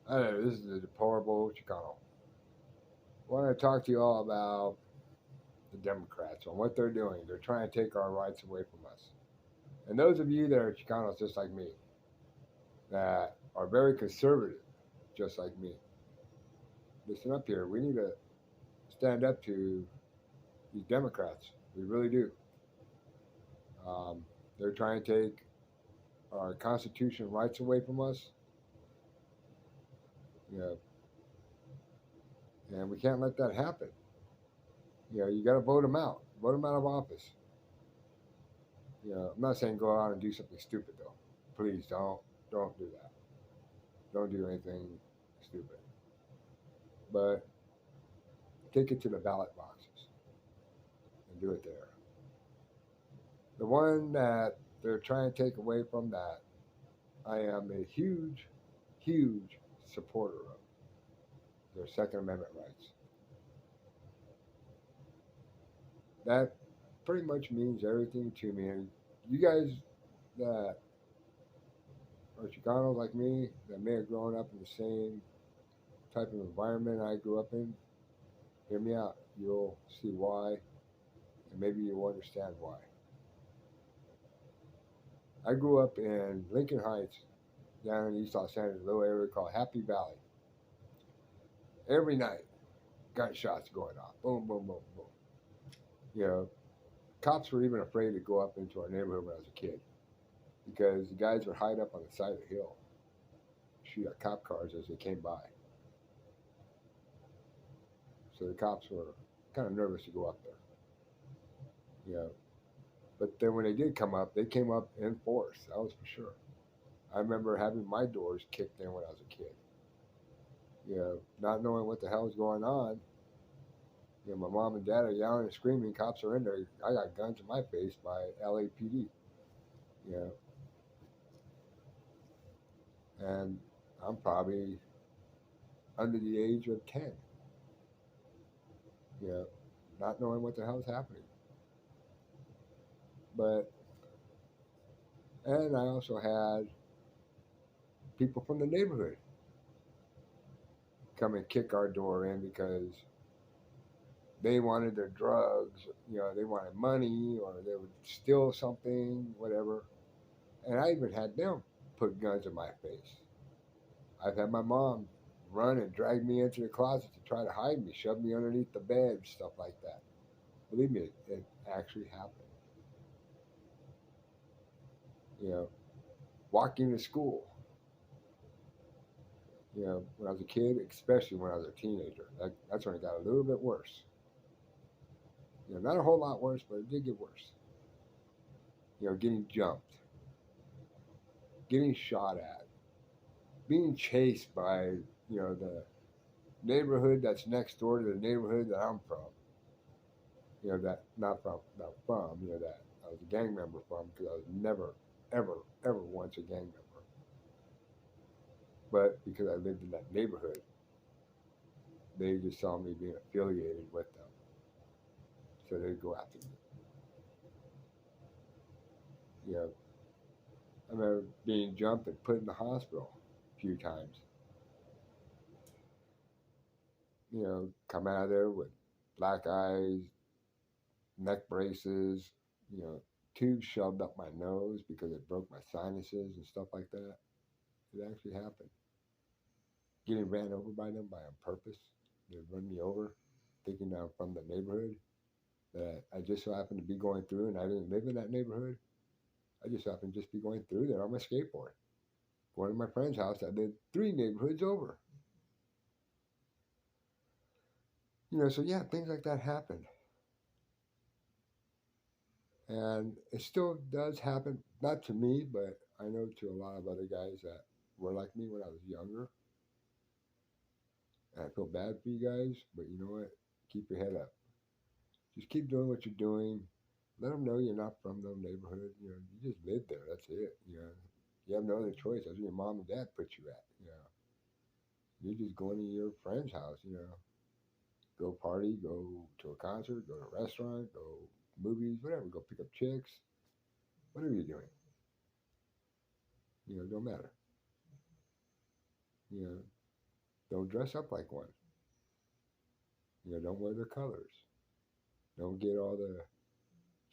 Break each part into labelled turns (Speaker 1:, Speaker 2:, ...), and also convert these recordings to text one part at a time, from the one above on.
Speaker 1: I don't know, this is a deplorable Chicano. I want to talk to you all about the Democrats and what they're doing. They're trying to take our rights away from us. And those of you that are Chicanos just like me, that are very conservative, just like me, listen up here. We need to stand up to these Democrats. We really do. Um, they're trying to take our Constitution rights away from us. You know, and we can't let that happen. You got to vote them out. Vote them out of office. I'm not saying go out and do something stupid though. Please don't do that. Don't do anything stupid. But take it to the ballot boxes and do it there. The one that they're trying to take away from that, I am a huge supporter of their Second Amendment rights. That pretty much means everything to me. And you guys that are Chicanos like me, that may have grown up in the same type of environment I grew up in, hear me out. You'll see why, and maybe you'll understand why. I grew up in Lincoln Heights, down in East Los Angeles, a little area called Happy Valley. Every night, gunshots going off. Boom, boom, boom, boom. You know, cops were even afraid to go up into our neighborhood when I was a kid because the guys would hide up on the side of the hill, shoot at cop cars as they came by. So the cops were kind of nervous to go up there. You know, but then when they did come up, they came up in force. That was for sure. I remember having my doors kicked in when I was a kid. Not knowing what the hell was going on. My mom and dad are yelling and screaming. Cops are in there. I got guns in my face by LAPD. You know, and I'm probably under the age of 10. You know, not knowing what the hell is happening. But and I also had people from the neighborhood come and kick our door in because they wanted their drugs. They wanted money or they would steal something, whatever. And I even had them put guns in my face. I've had my mom run and drag me into the closet to try to hide me, shove me underneath the bed, stuff like that. Believe me, it actually happened. You know, walking to school. When I was a kid, especially when I was a teenager, that's when it got a little bit worse. Not a whole lot worse, but it did get worse. Getting jumped, getting shot at, being chased by the neighborhood that's next door to the neighborhood that I'm from. That not from that I was a gang member from because I was never ever once a gang member, but because I lived in that neighborhood, they just saw me being affiliated with them, so they'd go after me. You know, I remember being jumped and put in the hospital a few times. Come out of there with black eyes, neck braces, you know, tubes shoved up my nose because it broke my sinuses and stuff like that. It actually happened. Getting ran over by them by on purpose. They run me over, thinking I'm from the neighborhood that I just so happened to be going through, and I didn't live in that neighborhood. I just happened to just be going through there on my skateboard, going to my friend's house that lived three neighborhoods over. So yeah, things like that happen. And it still does happen, not to me, but I know to a lot of other guys that were like me when I was younger. And I feel bad for you guys, but you know what? Keep your head up. Just keep doing what you're doing. Let them know you're not from the neighborhood. You just live there. That's it. You have no other choice. That's where your mom and dad put you at. You're just going to your friend's house. Go party, go to a concert, go to a restaurant, go movies, whatever. Go pick up chicks, whatever you're doing. Don't matter. You know, Don't dress up like one. Don't wear their colors. Don't get all the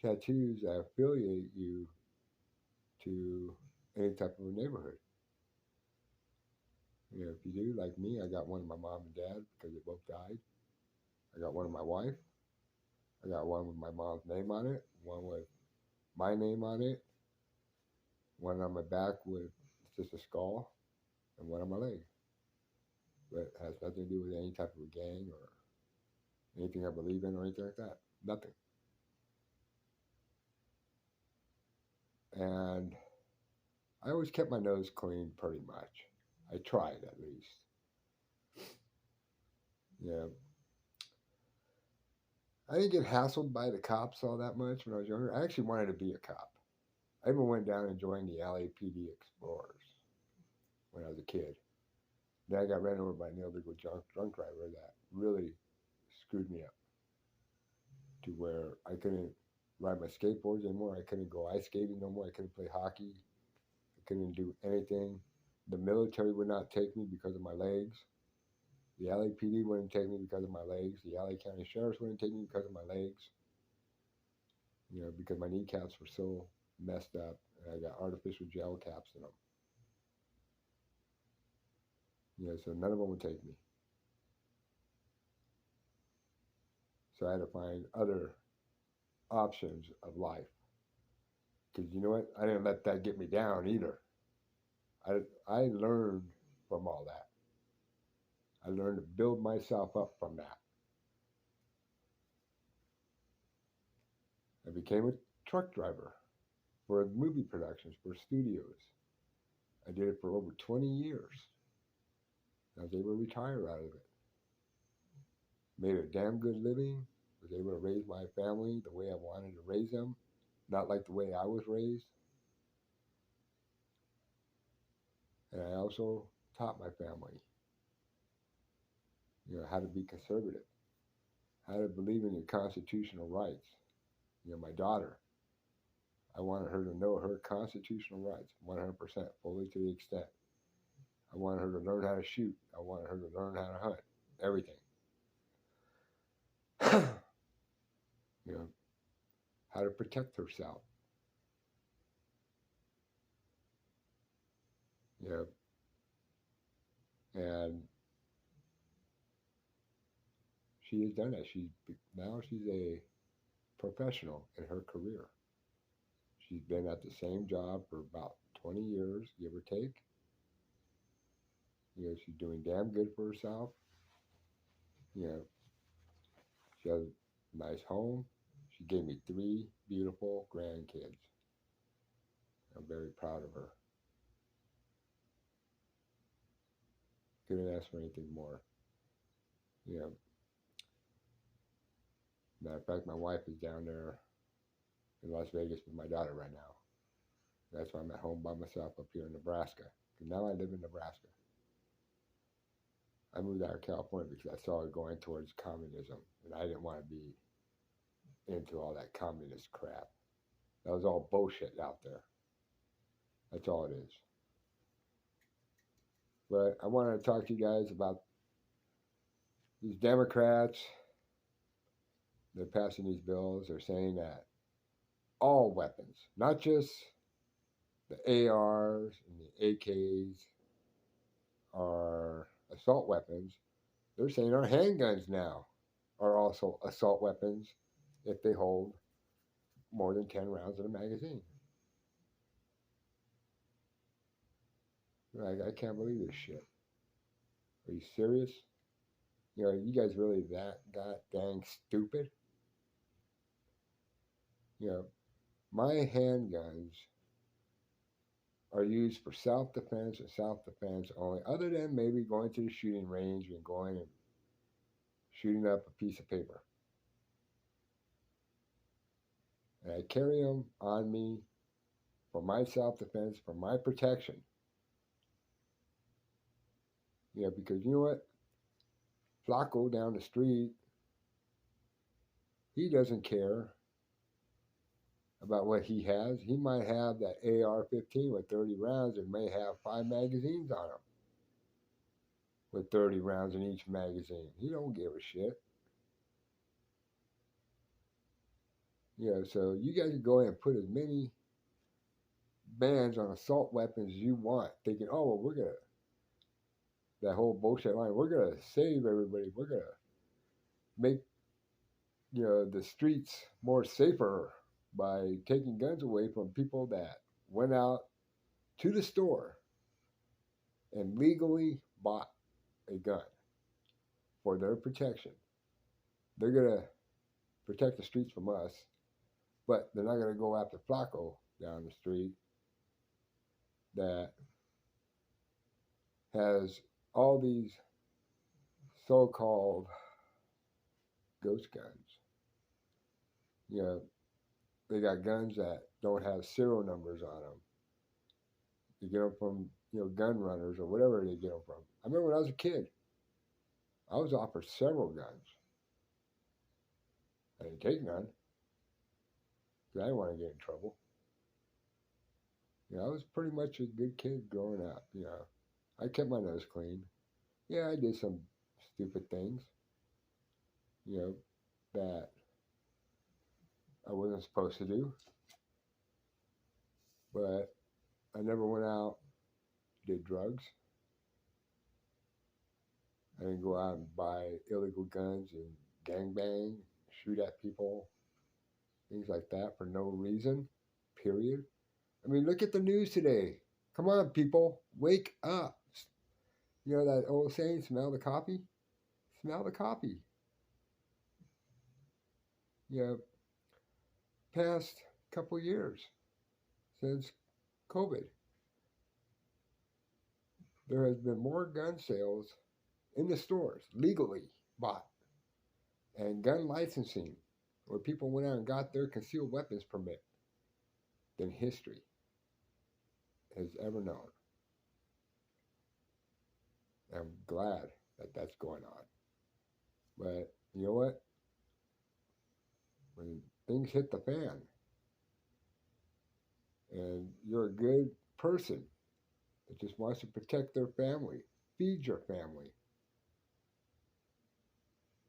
Speaker 1: tattoos that affiliate you to any type of a neighborhood. If you do, like me, I got one of my mom and dad because they both died. I got one of my wife. I got one with my mom's name on it, one with my name on it, one on my back with just a skull, and one on my leg. But it has nothing to do with any type of a gang or anything I believe in or anything like that. Nothing. And I always kept my nose clean pretty much. I tried at least. Yeah. I didn't get hassled by the cops all that much when I was younger. I actually wanted to be a cop. I even went down and joined the LAPD Explorers when I was a kid. Then I got ran over by an illegal drunk driver that really screwed me up to where I couldn't ride my skateboards anymore. I couldn't go ice skating no more. I couldn't play hockey. I couldn't do anything. The military would not take me because of my legs. The LAPD wouldn't take me because of my legs. The LA County Sheriffs wouldn't take me because of my legs. Because my kneecaps were so messed up, and I got artificial gel caps in them. So none of them would take me. So I had to find other options of life. Because you know what? I didn't let that get me down either. I learned from all that. I learned to build myself up from that. I became a truck driver for movie productions, for studios. I did it for over 20 years. I was able to retire out of it. Made a damn good living. Was able to raise my family the way I wanted to raise them, not like the way I was raised. And I also taught my family, how to be conservative, how to believe in your constitutional rights. My daughter, I wanted her to know her constitutional rights 100%, fully to the extent. I wanted her to learn how to shoot. I wanted her to learn how to hunt. Everything. you know, how to protect herself. You know, and she has done that. She's a professional in her career. She's been at the same job for about 20 years, give or take. She's doing damn good for herself. You know, she has a nice home. She gave me 3 beautiful grandkids. I'm very proud of her. Couldn't ask for anything more. You know, Matter of fact, my wife is down there in Las Vegas with my daughter right now. That's why I'm at home by myself up here in Nebraska. Because now I live in Nebraska. I moved out of California because I saw it going towards communism, and I didn't want to be into all that communist crap. That was all bullshit out there. That's all it is. But I wanted to talk to you guys about these Democrats. They're passing these bills. They're saying that all weapons, not just the ARs and the AKs, are assault weapons. They're saying our handguns now are also assault weapons if they hold more than 10 rounds in a magazine. I can't believe this shit. Are you serious? Are you guys really that god dang stupid? You know, my handguns are used for self-defense and self-defense only, other than maybe going to the shooting range and going and shooting up a piece of paper. And I carry them on me for my self-defense, for my protection. Because you know what? Flacco down the street, he doesn't care about what he has. He might have that AR-15 with 30 rounds and may have 5 magazines on him. with 30 rounds in each magazine. He don't give a shit. So you guys can go ahead and put as many bans on assault weapons as you want, thinking, oh, well, we're going to, that whole bullshit line, we're going to save everybody. We're going to make, the streets more safer by taking guns away from people that went out to the store and legally bought a gun for their protection. They're going to protect the streets from us, but they're not going to go after Flacco down the street that has all these so-called ghost guns. They got guns that don't have serial numbers on them. You get them from, gun runners or whatever they get them from. I remember when I was a kid, I was offered several guns. I didn't take none because I didn't want to get in trouble. I was pretty much a good kid growing up. I kept my nose clean. Yeah, I did some stupid things, that I wasn't supposed to do. But I never went out, did drugs. I didn't go out and buy illegal guns and gangbang, shoot at people, things like that for no reason, period. I mean, look at the news today. Come on, people, wake up. You know that old saying, smell the coffee? Smell the coffee. Past couple years since COVID, there has been more gun sales in the stores, legally bought, and gun licensing, where people went out and got their concealed weapons permit, than history has ever known. I'm glad that that's going on. But you know what? When things hit the fan and you're a good person that just wants to protect their family, feed your family,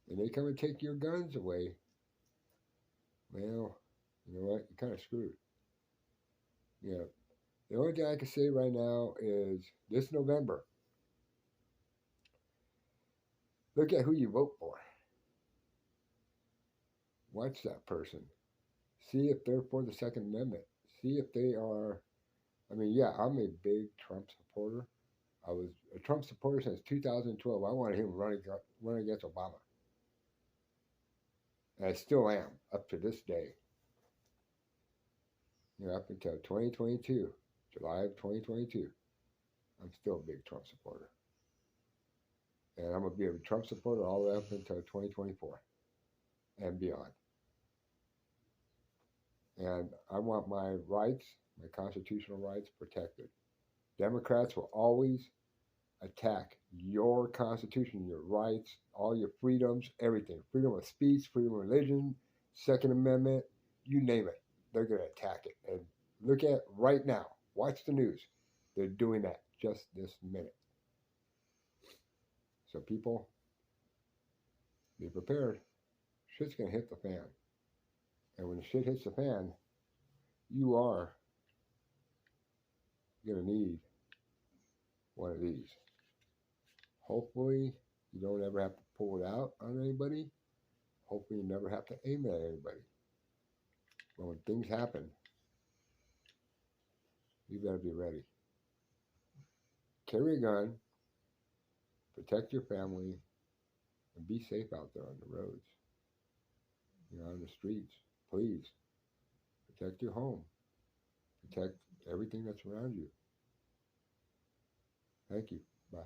Speaker 1: and they come and take your guns away, well, you know what? You're kind of screwed. The only thing I can say right now is this November, look at who you vote for. Watch that person. See if they're for the Second Amendment. See if they are. I mean, yeah, I'm a big Trump supporter. I was a Trump supporter since 2012. I wanted him running against Obama. And I still am, up to this day. Up until 2022, July of 2022, I'm still a big Trump supporter. And I'm going to be a Trump supporter all the way up until 2024 and beyond. And I want my rights, my constitutional rights, protected. Democrats will always attack your Constitution, your rights, all your freedoms, everything. Freedom of speech, freedom of religion, Second Amendment, you name it. They're going to attack it. And look at right now. Watch the news. They're doing that just this minute. So people, be prepared. Shit's going to hit the fan. And when the shit hits the fan, you are going to need one of these. Hopefully, you don't ever have to pull it out on anybody. Hopefully, you never have to aim at anybody. But when things happen, you better be ready. Carry a gun, protect your family, and be safe out there on the roads. On the streets. Please, protect your home. Protect everything that's around you. Thank you. Bye.